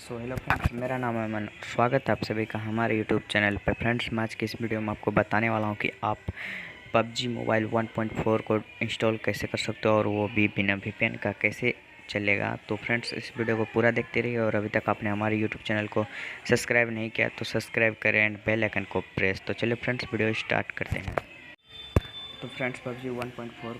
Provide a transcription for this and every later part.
Hello friends, मेरा नाम है अमन। स्वागत है आप सभी का हमारे यूट्यूब चैनल पर। फ्रेंड्स, मैं आज की इस वीडियो में आपको बताने वाला हूं कि आप पबजी मोबाइल 1.4 को इंस्टॉल कैसे कर सकते हो और वो भी बिना वीपीएन का कैसे चलेगा। तो फ्रेंड्स, इस वीडियो को पूरा देखते रहिए और अभी तक आपने हमारे यूट्यूब चैनल को सब्सक्राइब नहीं किया तो सब्सक्राइब करें एंड बेल आइकन को प्रेस। तो चलिए फ्रेंड्स, वीडियो स्टार्ट करते हैं। तो फ्रेंड्स, पबजी 1.4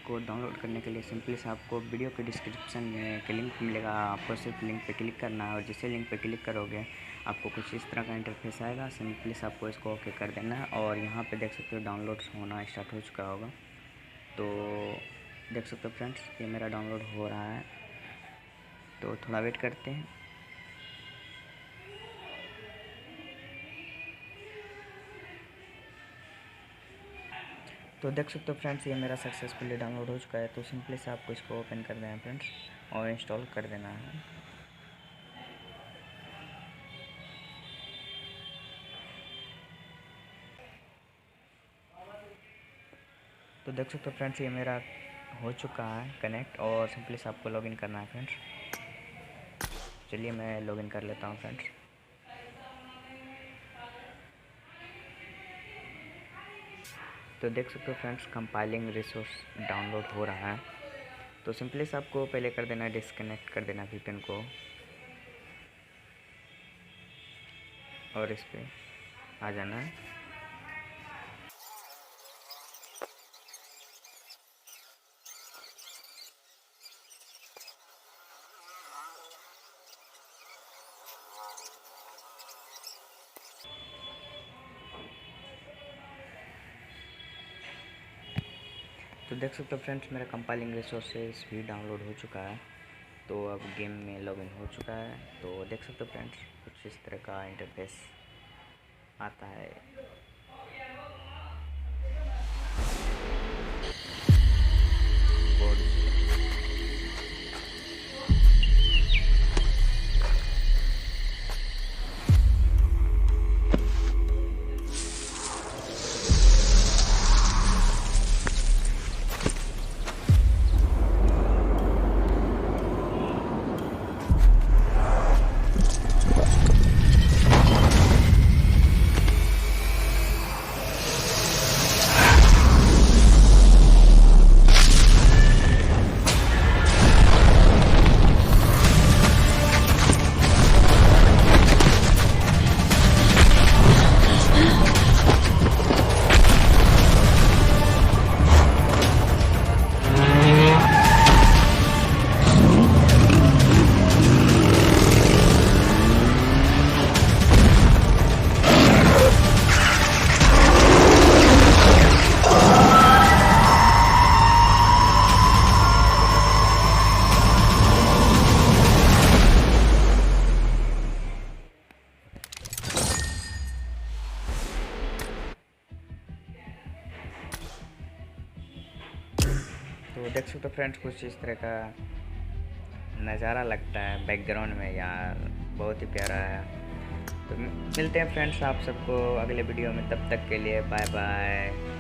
को डाउनलोड करने के लिए सिंपली से आपको वीडियो के डिस्क्रिप्शन में के लिंक मिलेगा। आपको सिर्फ लिंक पे क्लिक करना है और जिससे लिंक पे क्लिक करोगे आपको कुछ इस तरह का इंटरफेस आएगा। सिंपली से आपको इसको ओके कर देना है और यहाँ पे देख सकते हो डाउनलोड होना स्टार्ट हो चुका होगा। तो देख सकते हो फ्रेंड्स, ये मेरा डाउनलोड हो रहा है, तो थोड़ा वेट करते हैं। तो देख सकते हो फ्रेंड्स, ये मेरा सक्सेसफुली डाउनलोड हो चुका है। तो सिंपली से आपको इसको ओपन कर देना है फ्रेंड्स और इंस्टॉल कर देना है। तो देख सकते हो फ्रेंड्स, ये मेरा हो चुका है कनेक्ट और सिंपली से आपको लॉगिन करना है फ्रेंड्स। चलिए मैं लॉगिन कर लेता हूँ फ्रेंड्स। तो देख सकते हो फ्रेंड्स, कंपाइलिंग रिसोर्स डाउनलोड हो रहा है। तो सिंपली से आपको पहले कर देना है डिस्कनेक्ट कर देना वीपीएन को और इस पर आ जाना है। तो देख सकते हो फ्रेंड्स, मेरा कंपाइलिंग रिसोर्सेज भी डाउनलोड हो चुका है। तो अब गेम में लॉगिन हो चुका है। तो देख सकते हो फ्रेंड्स, कुछ इस तरह का इंटरफेस आता है। बोर्ड तो देख सकते हो फ्रेंड्स, कुछ इस तरह का नज़ारा लगता है बैकग्राउंड में यार, बहुत ही प्यारा है। तो मिलते हैं फ्रेंड्स आप सबको अगले वीडियो में, तब तक के लिए बाय बाय।